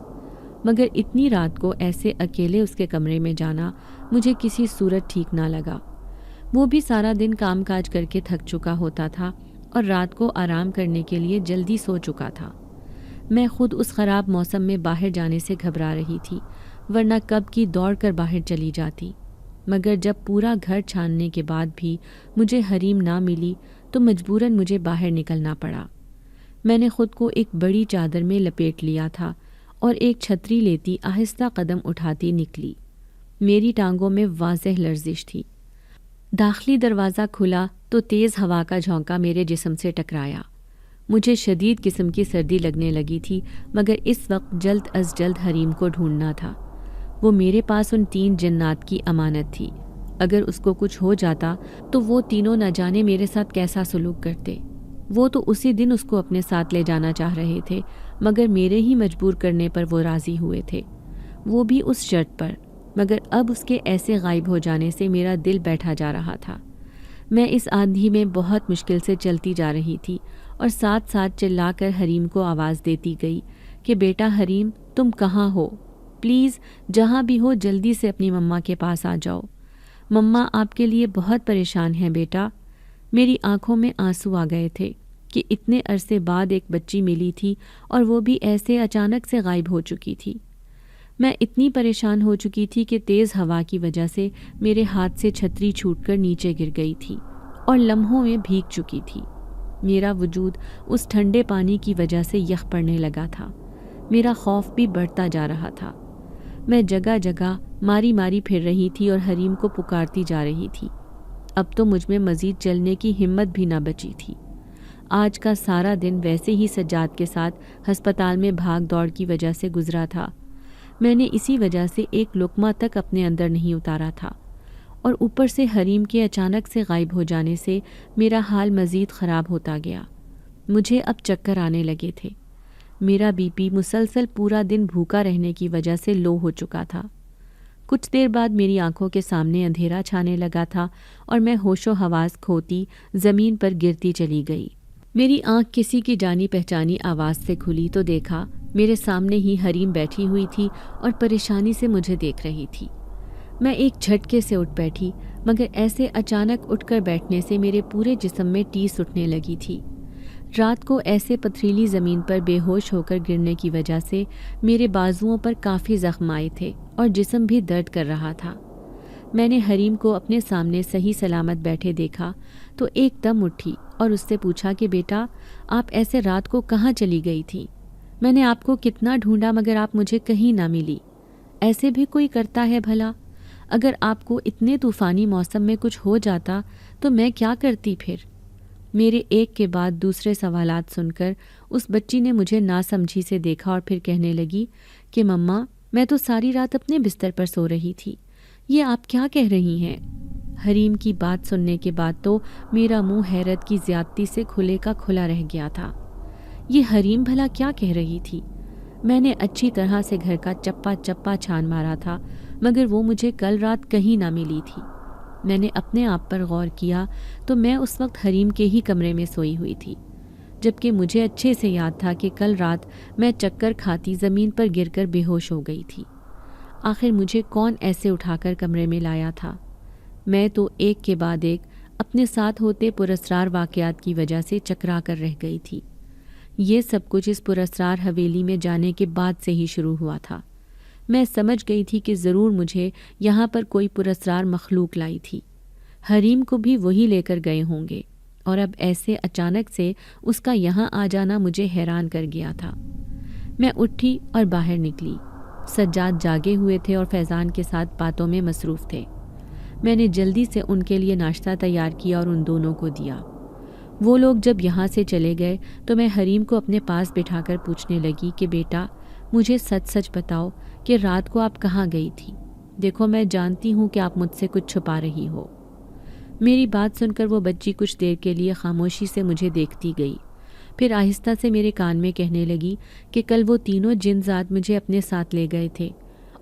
مگر اتنی رات کو ایسے اکیلے اس کے کمرے میں جانا مجھے کسی صورت ٹھیک نہ لگا۔ وہ بھی سارا دن کام کاج کر کے تھک چکا ہوتا تھا اور رات کو آرام کرنے کے لیے جلدی سو چکا تھا۔ میں خود اس خراب موسم میں باہر جانے سے گھبرا رہی تھی، ورنہ کب کی دوڑ کر باہر چلی جاتی، مگر جب پورا گھر چھاننے کے بعد بھی مجھے حریم نہ ملی تو مجبوراً مجھے باہر نکلنا پڑا۔ میں نے خود کو ایک بڑی چادر میں لپیٹ لیا تھا اور ایک چھتری لیتی آہستہ قدم اٹھاتی نکلی۔ میری ٹانگوں میں واضح لرزش تھی۔ داخلی دروازہ کھلا تو تیز ہوا کا جھونکا میرے جسم سے ٹکرایا۔ مجھے شدید قسم کی سردی لگنے لگی تھی، مگر اس وقت جلد از جلد حریم کو ڈھونڈنا تھا۔ وہ میرے پاس ان 3 جنات کی امانت تھی۔ اگر اس کو کچھ ہو جاتا تو وہ تینوں نہ جانے میرے ساتھ کیسا سلوک کرتے۔ وہ تو اسی دن اس کو اپنے ساتھ لے جانا چاہ رہے تھے، مگر میرے ہی مجبور کرنے پر وہ راضی ہوئے تھے، وہ بھی اس شرط پر، مگر اب اس کے ایسے غائب ہو جانے سے میرا دل بیٹھا جا رہا تھا۔ میں اس آندھی میں بہت مشکل سے چلتی جا رہی تھی اور ساتھ ساتھ چلا کر حریم کو آواز دیتی گئی کہ بیٹا حریم، تم کہاں ہو؟ پلیز جہاں بھی ہو جلدی سے اپنی مما کے پاس آ جاؤ۔ مما آپ کے لیے بہت پریشان ہیں بیٹا۔ میری آنکھوں میں آنسو آ گئے تھے کہ اتنے عرصے بعد ایک بچی ملی تھی اور وہ بھی ایسے اچانک سے غائب ہو چکی تھی۔ میں اتنی پریشان ہو چکی تھی کہ تیز ہوا کی وجہ سے میرے ہاتھ سے چھتری چھوٹ کر نیچے گر گئی تھی اور لمحوں میں بھیگ چکی تھی۔ میرا وجود اس ٹھنڈے پانی کی وجہ سے یخ پڑنے لگا تھا۔ میرا خوف بھی بڑھتا جا رہا تھا۔ میں جگہ جگہ ماری ماری پھر رہی تھی اور حریم کو پکارتی جا رہی تھی۔ اب تو مجھ میں مزید چلنے کی ہمت بھی نہ بچی تھی۔ آج کا سارا دن ویسے ہی سجاد کے ساتھ ہسپتال میں بھاگ دوڑ کی وجہ سے گزرا تھا۔ میں نے اسی وجہ سے ایک لقمہ تک اپنے اندر نہیں اتارا تھا، اور اوپر سے حریم کے اچانک سے غائب ہو جانے سے میرا حال مزید خراب ہوتا گیا۔ مجھے اب چکر آنے لگے تھے۔ میرا بی پی مسلسل پورا دن بھوکا رہنے کی وجہ سے لو ہو چکا تھا۔ کچھ دیر بعد میری آنکھوں کے سامنے اندھیرا چھانے لگا تھا اور میں ہوش و حواس کھوتی زمین پر گرتی چلی گئی۔ میری آنکھ کسی کی جانی پہچانی آواز سے کھلی تو دیکھا میرے سامنے ہی حریم بیٹھی ہوئی تھی اور پریشانی سے مجھے دیکھ رہی تھی۔ میں ایک جھٹکے سے اٹھ بیٹھی، مگر ایسے اچانک اٹھ کر بیٹھنے سے میرے پورے جسم میں ٹیس اٹھنے لگی تھی۔ رات کو ایسے پتھریلی زمین پر بے ہوش ہو کر گرنے کی وجہ سے میرے بازوؤں پر کافی زخم آئے تھے اور جسم بھی درد کر رہا تھا۔ میں نے حریم کو اپنے سامنے صحیح سلامت بیٹھے دیکھا تو ایک دم اٹھی اور اس سے پوچھا کہ بیٹا، آپ ایسے رات کو کہاں چلی گئی تھی؟ میں نے آپ کو کتنا ڈھونڈا مگر آپ مجھے کہیں نہ ملی۔ ایسے بھی کوئی کرتا ہے بھلا؟ اگر آپ کو اتنے طوفانی موسم میں کچھ ہو جاتا تو میں کیا کرتی پھر؟ میرے ایک کے بعد دوسرے سوالات سن کر اس بچی نے مجھے ناسمجھی سے دیکھا اور پھر کہنے لگی کہ مما، میں تو ساری رات اپنے بستر پر سو رہی تھی، یہ آپ کیا کہہ رہی ہیں؟ حریم کی بات سننے کے بعد تو میرا منہ حیرت کی زیادتی سے کھلے کا کھلا رہ گیا تھا۔ یہ حریم بھلا کیا کہہ رہی تھی؟ میں نے اچھی طرح سے گھر کا چپا چپا چھان مارا تھا مگر وہ مجھے کل رات کہیں نہ ملی تھی۔ میں نے اپنے آپ پر غور کیا تو میں اس وقت حریم کے ہی کمرے میں سوئی ہوئی تھی، جبکہ مجھے اچھے سے یاد تھا کہ کل رات میں چکر کھاتی زمین پر گر کر بے ہوش ہو گئی تھی۔ آخر مجھے کون ایسے اٹھا کر کمرے میں لایا تھا؟ میں تو ایک کے بعد ایک اپنے ساتھ ہوتے پراسرار واقعات کی وجہ سے چکرا کر رہ گئی تھی۔ یہ سب کچھ اس پراسرار حویلی میں جانے کے بعد سے ہی شروع ہوا تھا۔ میں سمجھ گئی تھی کہ ضرور مجھے یہاں پر کوئی پراسرار مخلوق لائی تھی۔ حریم کو بھی وہی لے کر گئے ہوں گے، اور اب ایسے اچانک سے اس کا یہاں آ جانا مجھے حیران کر گیا تھا۔ میں اٹھی اور باہر نکلی۔ سجاد جاگے ہوئے تھے اور فیضان کے ساتھ باتوں میں مصروف تھے۔ میں نے جلدی سے ان کے لیے ناشتہ تیار کیا اور ان دونوں کو دیا۔ وہ لوگ جب یہاں سے چلے گئے تو میں حریم کو اپنے پاس بٹھا کر پوچھنے لگی کہ بیٹا، مجھے سچ سچ بتاؤ کہ رات کو آپ کہاں گئی تھی؟ دیکھو، میں جانتی ہوں کہ آپ مجھ سے کچھ چھپا رہی ہو۔ میری بات سن کر وہ بچی کچھ دیر کے لیے خاموشی سے مجھے دیکھتی گئی، پھر آہستہ سے میرے کان میں کہنے لگی کہ کل وہ تینوں جن ذات مجھے اپنے ساتھ لے گئے تھے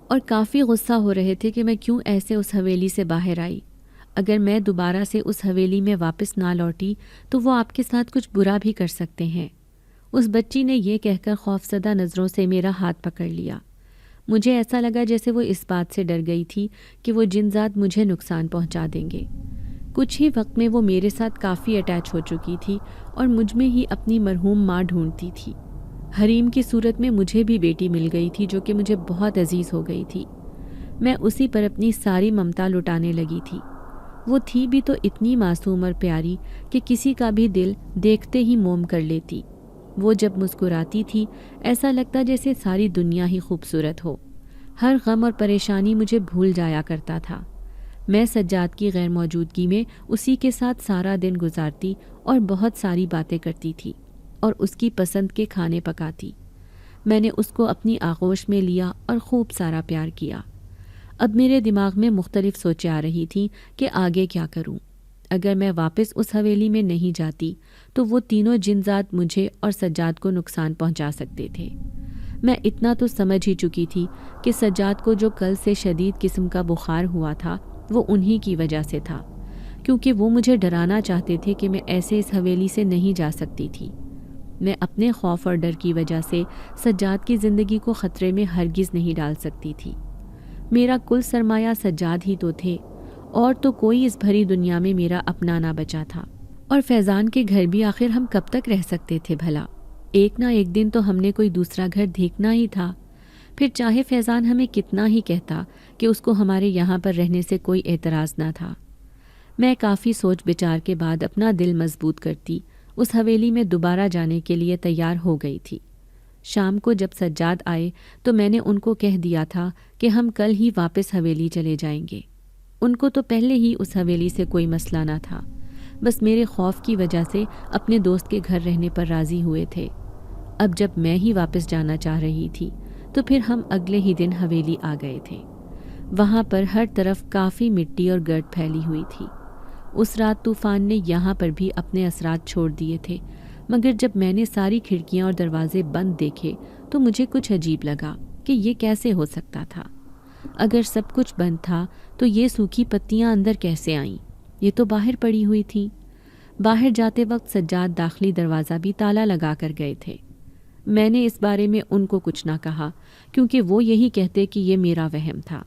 اور کافی غصہ ہو رہے تھے کہ میں کیوں ایسے اس حویلی سے باہر آئی۔ اگر میں دوبارہ سے اس حویلی میں واپس نہ لوٹی تو وہ آپ کے ساتھ کچھ برا بھی کر سکتے ہیں۔ اس بچی نے یہ کہہ کر خوفزدہ نظروں سے میرا ہاتھ پکڑ لیا۔ مجھے ایسا لگا جیسے وہ اس بات سے ڈر گئی تھی کہ وہ جن ذات مجھے نقصان پہنچا دیں گے۔ کچھ ہی وقت میں وہ میرے ساتھ کافی اٹیچ ہو چکی تھی اور مجھ میں ہی اپنی مرحوم ماں ڈھونڈتی تھی۔ حریم کی صورت میں مجھے بھی بیٹی مل گئی تھی جو کہ مجھے بہت عزیز ہو گئی تھی۔ میں اسی پر اپنی ساری ممتا لٹانے لگی تھی۔ وہ تھی بھی تو اتنی معصوم اور پیاری کہ کسی کا بھی دل دیکھتے ہی موم کر لیتی۔ وہ جب مسکراتی تھی ایسا لگتا جیسے ساری دنیا ہی خوبصورت ہو۔ ہر غم اور پریشانی مجھے بھول جایا کرتا تھا۔ میں سجاد کی غیر موجودگی میں اسی کے ساتھ سارا دن گزارتی اور بہت ساری باتیں کرتی تھی اور اس کی پسند کے کھانے پکاتی۔ میں نے اس کو اپنی آغوش میں لیا اور خوب سارا پیار کیا۔ اب میرے دماغ میں مختلف سوچیں آ رہی تھیں کہ آگے کیا کروں۔ اگر میں واپس اس حویلی میں نہیں جاتی تو وہ تینوں جن ذات مجھے اور سجاد کو نقصان پہنچا سکتے تھے۔ میں اتنا تو سمجھ ہی چکی تھی کہ سجاد کو جو کل سے شدید قسم کا بخار ہوا تھا وہ انہی کی وجہ سے تھا، کیونکہ وہ مجھے ڈرانا چاہتے تھے کہ میں ایسے اس حویلی سے نہیں جا سکتی تھی۔ میں اپنے خوف اور ڈر کی وجہ سے سجاد کی زندگی کو خطرے میں ہرگز نہیں ڈال سکتی تھی۔ میرا کل سرمایہ سجاد ہی تو تھے، اور تو کوئی اس بھری دنیا میں میرا اپنا نہ بچا تھا۔ اور فیضان کے گھر بھی آخر ہم کب تک رہ سکتے تھے بھلا؟ ایک نہ ایک دن تو ہم نے کوئی دوسرا گھر دیکھنا ہی تھا، پھر چاہے فیضان ہمیں کتنا ہی کہتا کہ اس کو ہمارے یہاں پر رہنے سے کوئی اعتراض نہ تھا۔ میں کافی سوچ بچار کے بعد اپنا دل مضبوط کرتی اس حویلی میں دوبارہ جانے کے لیے تیار ہو گئی تھی۔ شام کو جب سجاد آئے تو میں نے ان کو کہہ دیا تھا کہ ہم کل ہی واپس حویلی چلے جائیں گے۔ ان کو تو پہلے ہی اس حویلی سے کوئی مسئلہ نہ تھا، بس میرے خوف کی وجہ سے اپنے دوست کے گھر رہنے پر راضی ہوئے تھے۔ اب جب میں ہی واپس جانا چاہ رہی تھی تو پھر ہم اگلے ہی دن حویلی آ گئے تھے۔ وہاں پر ہر طرف کافی مٹی اور گرد پھیلی ہوئی تھی۔ اس رات طوفان نے یہاں پر بھی اپنے اثرات چھوڑ دیے تھے، مگر جب میں نے ساری کھڑکیاں اور دروازے بند دیکھے تو مجھے کچھ عجیب لگا کہ یہ کیسے ہو سکتا تھا۔ اگر سب کچھ بند تھا تو یہ سوکھی پتیاں اندر کیسے آئیں؟ یہ تو باہر پڑی ہوئی تھیں۔ باہر جاتے وقت سجاد داخلی دروازہ بھی تالا لگا کر گئے تھے۔ میں نے اس بارے میں ان کو کچھ نہ کہا کیونکہ وہ یہی کہتے کہ یہ میرا وہم تھا۔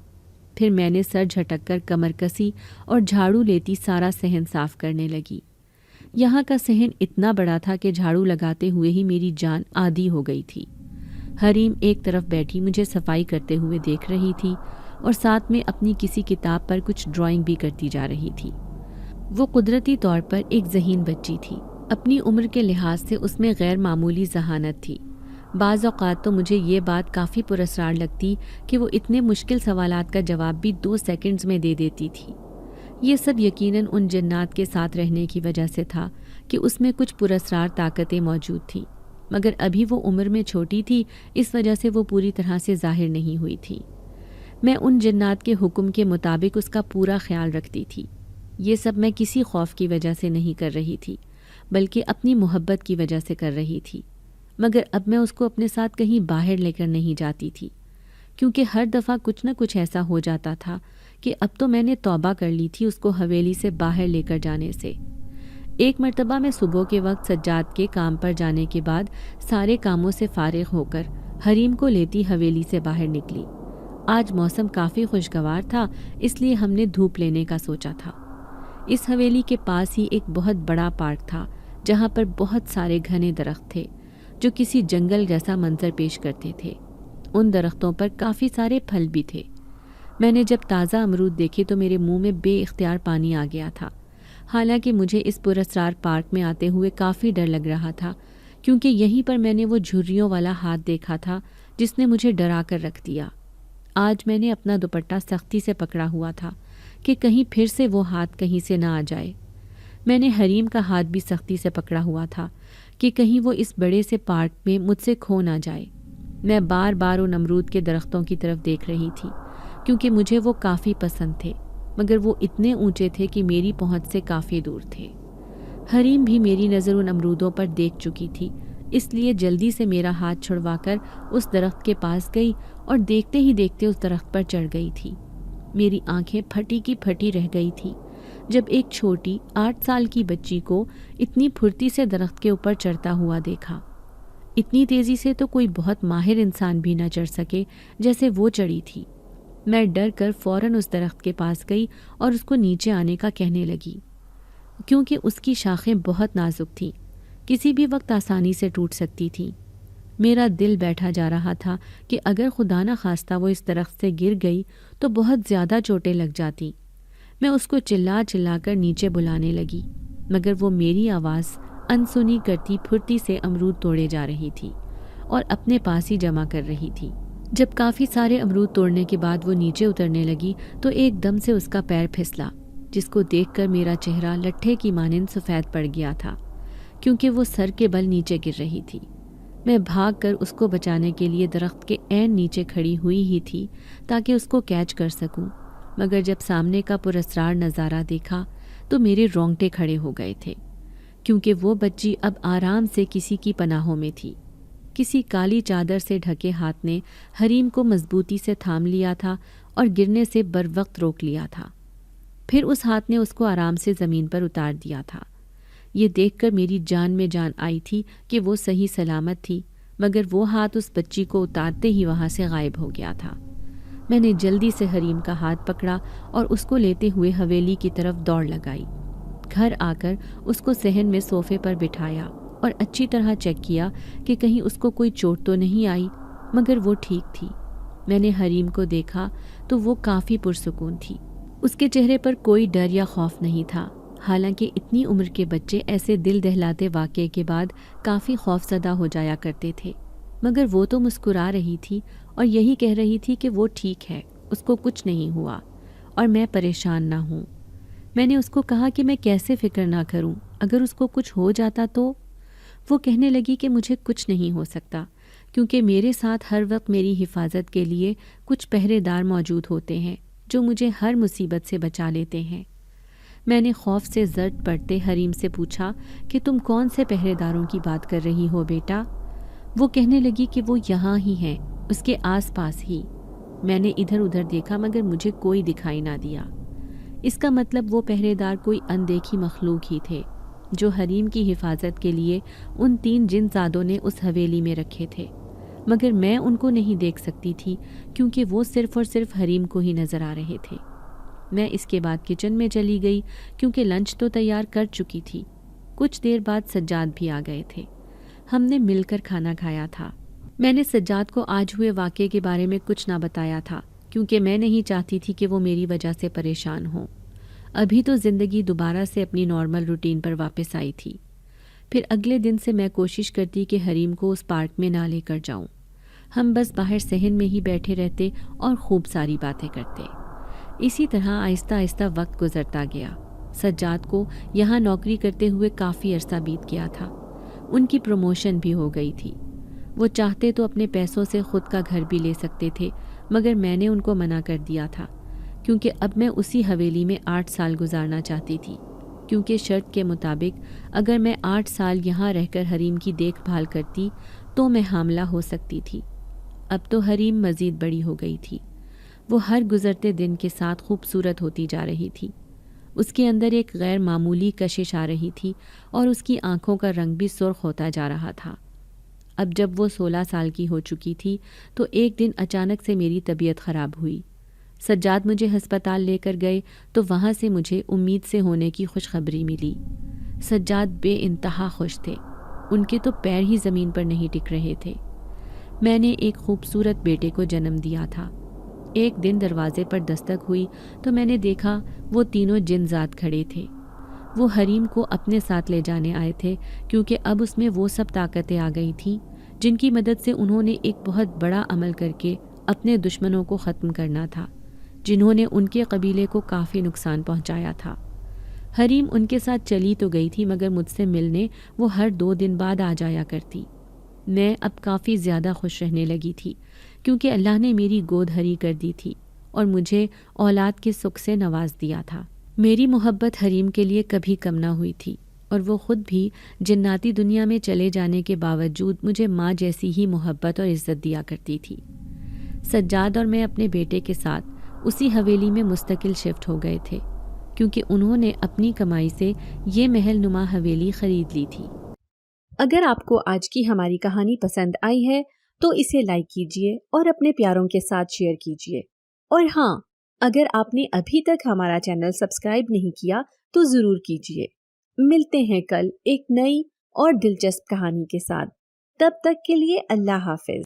پھر میں نے سر جھٹک کر کمر کسی اور جھاڑو لیتی سارا صحن صاف کرنے لگی۔ یہاں کا صحن اتنا بڑا تھا کہ جھاڑو لگاتے ہوئے ہی میری جان آدھی ہو گئی تھی۔ حریم ایک طرف بیٹھی مجھے صفائی کرتے ہوئے دیکھ رہی تھی اور ساتھ میں اپنی کسی کتاب پر کچھ ڈرائنگ بھی کرتی جا رہی تھی۔ وہ قدرتی طور پر ایک ذہین بچی تھی۔ اپنی عمر کے لحاظ سے اس میں غیر معمولی ذہانت تھی۔ بعض اوقات تو مجھے یہ بات کافی پراسرار لگتی کہ وہ اتنے مشکل سوالات کا جواب بھی 2 سیکنڈز میں دے دیتی تھی۔ یہ سب یقیناً ان جنات کے ساتھ رہنے کی وجہ سے تھا کہ اس میں کچھ پراسرار طاقتیں موجود تھیں، مگر ابھی وہ عمر میں چھوٹی تھی، اس وجہ سے وہ پوری طرح سے ظاہر نہیں ہوئی تھی۔ میں ان جنات کے حکم کے مطابق اس کا پورا خیال رکھتی تھی۔ یہ سب میں کسی خوف کی وجہ سے نہیں کر رہی تھی، بلکہ اپنی محبت کی وجہ سے کر رہی تھی۔ مگر اب میں اس کو اپنے ساتھ کہیں باہر لے کر نہیں جاتی تھی، کیونکہ ہر دفعہ کچھ نہ کچھ ایسا ہو جاتا تھا کہ اب تو میں نے توبہ کر لی تھی اس کو حویلی سے باہر لے کر جانے سے۔ ایک مرتبہ میں صبح کے وقت سجاد کے کام پر جانے کے بعد سارے کاموں سے فارغ ہو کر حریم کو لیتی حویلی سے باہر نکلی۔ آج موسم کافی خوشگوار تھا، اس لیے ہم نے دھوپ لینے کا سوچا تھا۔ اس حویلی کے پاس ہی ایک بہت بڑا پارک تھا جہاں پر بہت سارے گھنے درخت تھے جو کسی جنگل جیسا منظر پیش کرتے تھے۔ ان درختوں پر کافی سارے پھل بھی تھے۔ میں نے جب تازہ امرود دیکھے تو میرے منہ میں بے اختیار پانی آ گیا تھا، حالانکہ مجھے اس پراسرار پارک میں آتے ہوئے کافی ڈر لگ رہا تھا، کیونکہ یہیں پر میں نے وہ جھریوں والا ہاتھ دیکھا تھا جس نے مجھے ڈرا کر رکھ دیا۔ آج میں نے اپنا دوپٹہ سختی سے پکڑا ہوا تھا کہ کہیں پھر سے وہ ہاتھ کہیں سے نہ آ جائے۔ میں نے حریم کا ہاتھ بھی سختی سے پکڑا ہوا تھا کہ کہیں وہ اس بڑے سے پارک میں مجھ سے کھو نہ جائے۔ میں بار بار ان امرود کے درختوں کی طرف دیکھ رہی تھی کیونکہ مجھے وہ کافی پسند تھے، مگر وہ اتنے اونچے تھے کہ میری پہنچ سے کافی دور تھے۔ حریم بھی میری نظر ان امرودوں پر دیکھ چکی تھی، اس لیے جلدی سے میرا ہاتھ چھڑوا کر اس درخت کے پاس گئی اور دیکھتے ہی دیکھتے اس درخت پر چڑھ گئی تھی۔ میری آنکھیں پھٹی کی پھٹی رہ گئی تھی جب ایک چھوٹی 8 سال کی بچی کو اتنی پھرتی سے درخت کے اوپر چڑھتا ہوا دیکھا۔ اتنی تیزی سے تو کوئی بہت ماہر انسان بھی نہ چڑھ سکے جیسے وہ چڑھی تھی۔ میں ڈر کر فوراً اس درخت کے پاس گئی اور اس کو نیچے آنے کا کہنے لگی، کیونکہ اس کی شاخیں بہت نازک تھیں، کسی بھی وقت آسانی سے ٹوٹ سکتی تھیں۔ میرا دل بیٹھا جا رہا تھا کہ اگر خدا نہ خواستہ وہ اس درخت سے گر گئی تو بہت زیادہ چوٹیں لگ جاتی۔ میں اس کو چلا چلا کر نیچے بلانے لگی، مگر وہ میری آواز انسنی کرتی پھرتی سے امرود توڑے جا رہی تھی اور اپنے پاس ہی جمع کر رہی تھی۔ جب کافی سارے امرود توڑنے کے بعد وہ نیچے اترنے لگی تو ایک دم سے اس کا پیر پھسلا، جس کو دیکھ کر میرا چہرہ لٹھے کی مانند سفید پڑ گیا تھا، کیونکہ وہ سر کے بل نیچے گر رہی تھی۔ میں بھاگ کر اس کو بچانے کے لیے درخت کے عین نیچے کھڑی ہوئی ہی تھی تاکہ اس کو کیچ کر سکوں، مگر جب سامنے کا پراسرار نظارہ دیکھا تو میرے رونگٹے کھڑے ہو گئے تھے، کیونکہ وہ بچی اب آرام سے کسی کی پناہوں میں تھی۔ کسی کالی چادر سے ڈھکے ہاتھ نے حریم کو مضبوطی سے تھام لیا تھا اور گرنے سے بر وقت روک لیا تھا۔ پھر اس ہاتھ نے اس کو آرام سے زمین پر اتار دیا تھا۔ یہ دیکھ کر میری جان میں جان آئی تھی کہ وہ صحیح سلامت تھی، مگر وہ ہاتھ اس بچی کو اتارتے ہی وہاں سے غائب ہو گیا تھا۔ میں نے جلدی سے حریم کا ہاتھ پکڑا اور اس کو لیتے ہوئے حویلی کی طرف دوڑ لگائی۔ گھر آ کر اس کو صحن میں صوفے پر بٹھایا اور اچھی طرح چیک کیا کہ کہیں اس کو کوئی چوٹ تو نہیں آئی، مگر وہ ٹھیک تھی۔ میں نے حریم کو دیکھا تو وہ کافی پرسکون تھی۔ اس کے چہرے پر کوئی ڈر یا خوف نہیں تھا، حالانکہ اتنی عمر کے بچے ایسے دل دہلاتے واقعے کے بعد کافی خوف زدہ ہو جایا کرتے تھے، مگر وہ تو مسکرا رہی تھی اور یہی کہہ رہی تھی کہ وہ ٹھیک ہے، اس کو کچھ نہیں ہوا اور میں پریشان نہ ہوں۔ میں نے اس کو کہا کہ میں کیسے فکر نہ کروں، اگر اس کو کچھ ہو جاتا تو؟ وہ کہنے لگی کہ مجھے کچھ نہیں ہو سکتا، کیونکہ میرے ساتھ ہر وقت میری حفاظت کے لیے کچھ پہرے دار موجود ہوتے ہیں جو مجھے ہر مصیبت سے بچا لیتے ہیں۔ میں نے خوف سے زرد پڑتے حریم سے پوچھا کہ تم کون سے پہرے داروں کی بات کر رہی ہو بیٹا؟ وہ کہنے لگی کہ وہ یہاں ہی ہیں، اس کے آس پاس ہی۔ میں نے ادھر ادھر دیکھا مگر مجھے کوئی دکھائی نہ دیا۔ اس کا مطلب وہ پہرے دار کوئی اندیکھی مخلوق ہی تھے جو حریم کی حفاظت کے لیے ان 3 جن زادوں نے اس حویلی میں رکھے تھے، مگر میں ان کو نہیں دیکھ سکتی تھی کیونکہ وہ صرف اور صرف حریم کو ہی نظر آ رہے تھے۔ میں اس کے بعد کچن میں چلی گئی کیونکہ لنچ تو تیار کر چکی تھی۔ کچھ دیر بعد سجاد بھی آ گئے تھے۔ ہم نے مل کر کھانا کھایا تھا۔ میں نے سجاد کو آج ہوئے واقعے کے بارے میں کچھ نہ بتایا تھا کیونکہ میں نہیں چاہتی تھی کہ وہ میری وجہ سے پریشان ہوں۔ ابھی تو زندگی دوبارہ سے اپنی نارمل روٹین پر واپس آئی تھی۔ پھر اگلے دن سے میں کوشش کرتی کہ حریم کو اس پارک میں نہ لے کر جاؤں۔ ہم بس باہر صحن میں ہی بیٹھے رہتے اور خوب ساری باتیں کرتے۔ اسی طرح آہستہ آہستہ وقت گزرتا گیا۔ سجاد کو یہاں نوکری کرتے ہوئے کافی عرصہ بیت گیا تھا۔ ان کی پروموشن بھی ہو گئی تھی۔ وہ چاہتے تو اپنے پیسوں سے خود کا گھر بھی لے سکتے تھے مگر میں نے ان کو منع کر دیا تھا کیونکہ اب میں اسی حویلی میں 8 سال گزارنا چاہتی تھی، کیونکہ شرط کے مطابق اگر میں 8 سال یہاں رہ کر حریم کی دیکھ بھال کرتی تو میں حاملہ ہو سکتی تھی۔ اب تو حریم مزید بڑی ہو گئی تھی۔ وہ ہر گزرتے دن کے ساتھ خوبصورت ہوتی جا رہی تھی۔ اس کے اندر ایک غیر معمولی کشش آ رہی تھی اور اس کی آنکھوں کا رنگ بھی سرخ ہوتا جا رہا تھا۔ اب جب وہ 16 سال کی ہو چکی تھی تو ایک دن اچانک سے میری طبیعت خراب ہوئی۔ سجاد مجھے ہسپتال لے کر گئے تو وہاں سے مجھے امید سے ہونے کی خوشخبری ملی۔ سجاد بے انتہا خوش تھے۔ ان کے تو پیر ہی زمین پر نہیں ٹک رہے تھے۔ میں نے ایک خوبصورت بیٹے کو جنم دیا تھا۔ ایک دن دروازے پر دستک ہوئی تو میں نے دیکھا وہ تینوں جن زاد کھڑے تھے۔ وہ حریم کو اپنے ساتھ لے جانے آئے تھے کیونکہ اب اس میں وہ سب طاقتیں آ گئی تھیں جن کی مدد سے انہوں نے ایک بہت بڑا عمل کر کے اپنے دشمنوں کو ختم کرنا تھا، جنہوں نے ان کے قبیلے کو کافی نقصان پہنچایا تھا۔ حریم ان کے ساتھ چلی تو گئی تھی مگر مجھ سے ملنے وہ ہر 2 دن بعد آ جایا کرتی۔ میں اب کافی زیادہ خوش رہنے لگی تھی کیونکہ اللہ نے میری گود ہری کر دی تھی اور مجھے اولاد کے سکھ سے نواز دیا تھا۔ میری محبت حریم کے لیے کبھی کم نہ ہوئی تھی اور وہ خود بھی جناتی دنیا میں چلے جانے کے باوجود مجھے ماں جیسی ہی محبت اور عزت دیا کرتی تھی۔ سجاد اور میں اپنے بیٹے کے ساتھ اسی حویلی میں مستقل شفٹ ہو گئے تھے کیونکہ انہوں نے اپنی کمائی سے یہ محل نما حویلی خرید لی تھی۔ اگر آپ کو آج کی ہماری کہانی پسند آئی ہے تو اسے لائک کیجیے اور اپنے پیاروں کے ساتھ شیئر کیجیے، اور ہاں، اگر آپ نے ابھی تک ہمارا چینل سبسکرائب نہیں کیا تو ضرور کیجیے۔ ملتے ہیں کل ایک نئی اور دلچسپ کہانی کے ساتھ۔ تب تک کے لیے اللہ حافظ۔